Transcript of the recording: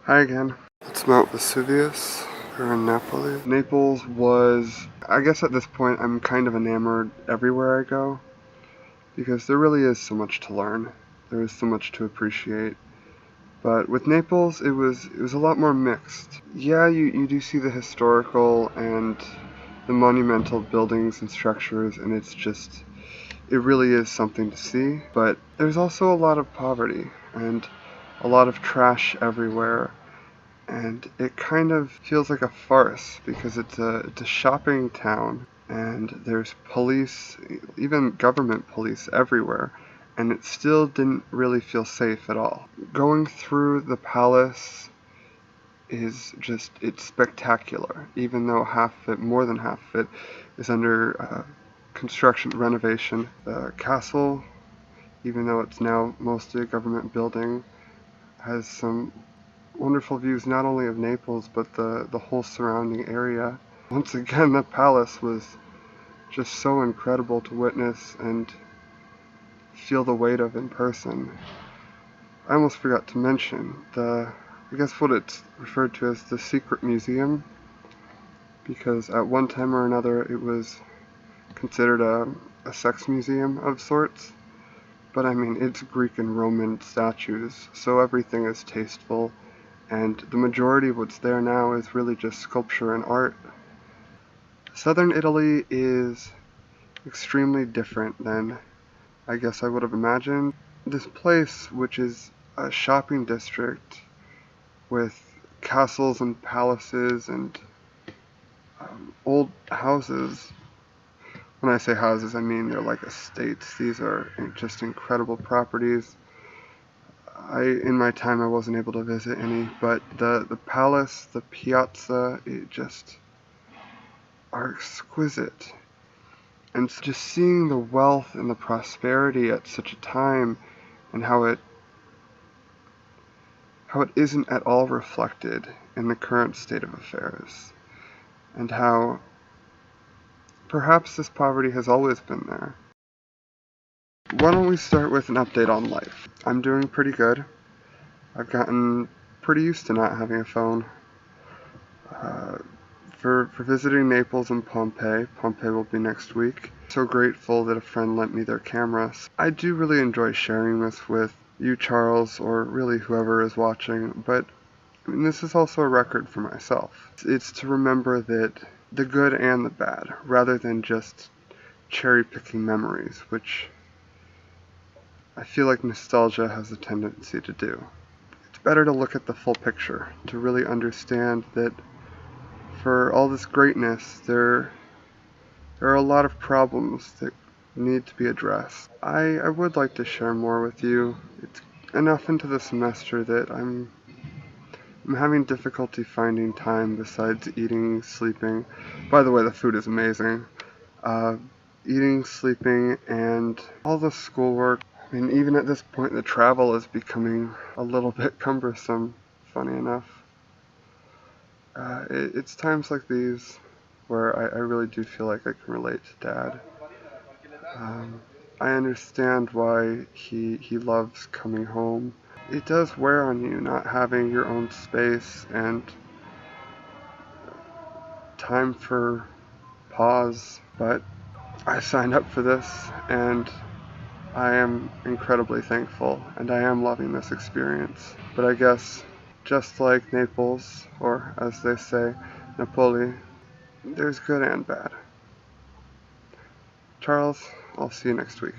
Hi again. It's Mount Vesuvius. We're in Napoli. Naples was, I guess at this point, I'm kind of enamored everywhere I go because there really is so much to learn. There is so much to appreciate. But with Naples, it was a lot more mixed. Yeah, you do see the historical and the monumental buildings and structures, and it really is something to see. But there's also a lot of poverty and a lot of trash everywhere, and it kind of feels like a farce because it's a shopping town and there's police, even government police everywhere, and it still didn't really feel safe at all. Going through the palace it's spectacular, even though more than half of it is under construction renovation. The castle, even though it's now mostly a government building, has some wonderful views not only of Naples but the whole surrounding area. Once again, the palace was just so incredible to witness and feel the weight of in person. I almost forgot to mention I guess what it's referred to as the secret museum, because at one time or another it was considered a sex museum of sorts. But I mean, it's Greek and Roman statues, so everything is tasteful, and the majority of what's there now is really just sculpture and art. Southern Italy is extremely different than I guess I would have imagined. This place, which is a shopping district with castles and palaces and old houses. When I say houses, I mean they're like estates. These are just incredible properties. In my time, I wasn't able to visit any, but the palace, the piazza, it just are exquisite. And just seeing the wealth and the prosperity at such a time, and how it isn't at all reflected in the current state of affairs, and how perhaps this poverty has always been there. Why don't we start with an update on life? I'm doing pretty good. I've gotten pretty used to not having a phone. Uh, for visiting Naples and Pompeii will be next week. So grateful that a friend lent me their cameras. I do really enjoy sharing this with you, Charles, or really whoever is watching, but I mean, this is also a record for myself. It's to remember that the good and the bad, rather than just cherry-picking memories, which I feel like nostalgia has a tendency to do. It's better to look at the full picture, to really understand that for all this greatness, there are a lot of problems that need to be addressed. I would like to share more with you. It's enough into the semester that I'm having difficulty finding time besides eating, sleeping. By the way, the food is amazing. Uh, Eating, sleeping, and all the schoolwork. I mean, even at this point, the travel is becoming a little bit cumbersome, funny enough. It's times like these where I really do feel like I can relate to Dad. Um, I understand why he loves coming home. It does wear on you not having your own space and time for pause, but I signed up for this and I am incredibly thankful and I am loving this experience. But I guess just like Naples, or as they say, Napoli, there's good and bad. Charles, I'll see you next week.